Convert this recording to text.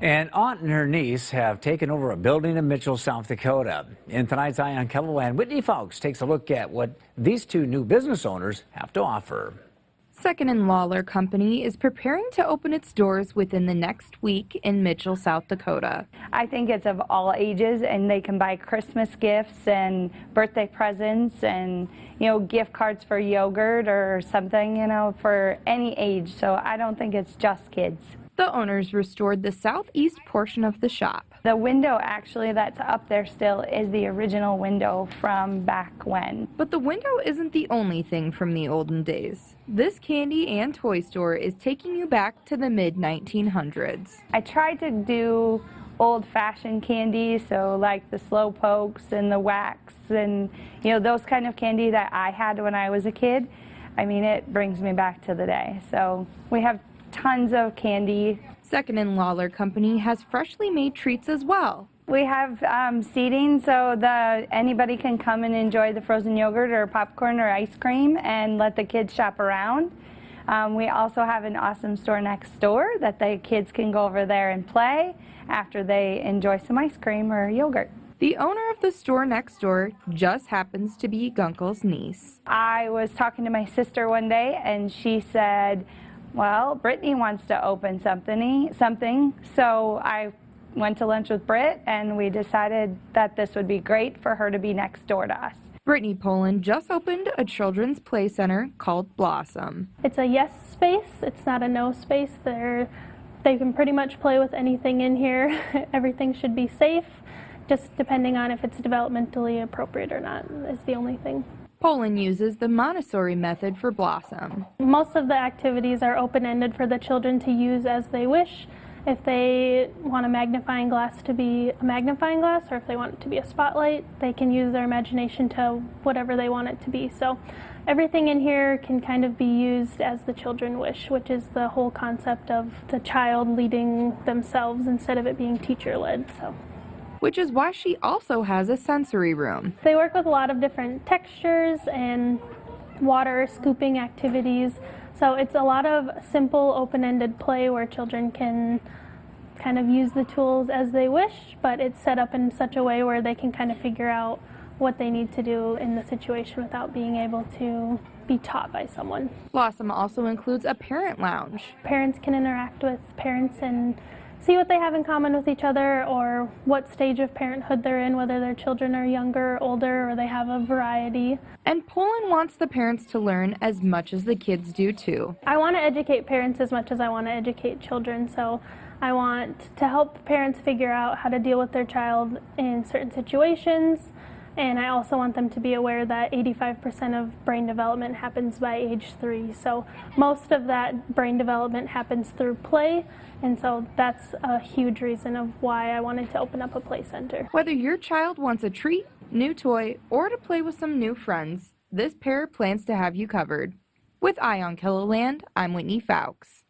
An aunt and her niece have taken over a building in Mitchell, South Dakota. In tonight's Eye on KELOLAND, Whitney Fowkes takes a look at what these two new business owners have to offer. Second & Lawler Company is preparing to open its doors within the next week in Mitchell, South Dakota. I think it's of all ages, and they can buy Christmas gifts and birthday presents and, gift cards for yogurt or something, for any age. So I don't think it's just kids. The owners restored the southeast portion of the shop. The window actually that's up there still is the original window from back when. But the window isn't the only thing from the olden days. This candy and toy store is taking you back to the mid-1900s. I tried to do old-fashioned candy, so like the slow pokes and the wax and those kind of candy that I had when I was a kid. I mean, it brings me back to the day. So we have tons of candy. Second & Lawler Company has freshly made treats as well. We have seating so anybody can come and enjoy the frozen yogurt or popcorn or ice cream and let the kids shop around. We also have an awesome store next door that the kids can go over there and play after they enjoy some ice cream or yogurt. The owner of the store next door just happens to be Gunkel's niece. I was talking to my sister one day and she said, well, Brittany wants to open something, so I went to lunch with Britt and we decided that this would be great for her to be next door to us. Brittany Poland just opened a children's play center called Blossom. It's a yes space, it's not a no space. They can pretty much play with anything in here. Everything should be safe, just depending on if it's developmentally appropriate or not is the only thing. Poland uses the Montessori method for Blossom. Most of the activities are open-ended for the children to use as they wish. If they want a magnifying glass to be a magnifying glass, or if they want it to be a spotlight, they can use their imagination to whatever they want it to be. So everything in here can kind of be used as the children wish, which is the whole concept of the child leading themselves instead of it being teacher-led. Which is why she also has a sensory room. They work with a lot of different textures and water scooping activities. So it's a lot of simple open-ended play where children can kind of use the tools as they wish, but it's set up in such a way where they can kind of figure out what they need to do in the situation without being able to be taught by someone. Blossom also includes a parent lounge. Parents can interact with parents and see what they have in common with each other or what stage of parenthood they're in, whether their children are younger, older, or they have a variety. And Poland wants the parents to learn as much as the kids do too. I want to educate parents as much as I want to educate children, so I want to help parents figure out how to deal with their child in certain situations. And I also want them to be aware that 85% of brain development happens by age 3. So most of that brain development happens through play. And so that's a huge reason of why I wanted to open up a play center. Whether your child wants a treat, new toy, or to play with some new friends, this pair plans to have you covered. With Eye on KELOLAND, I'm Whitney Fowkes.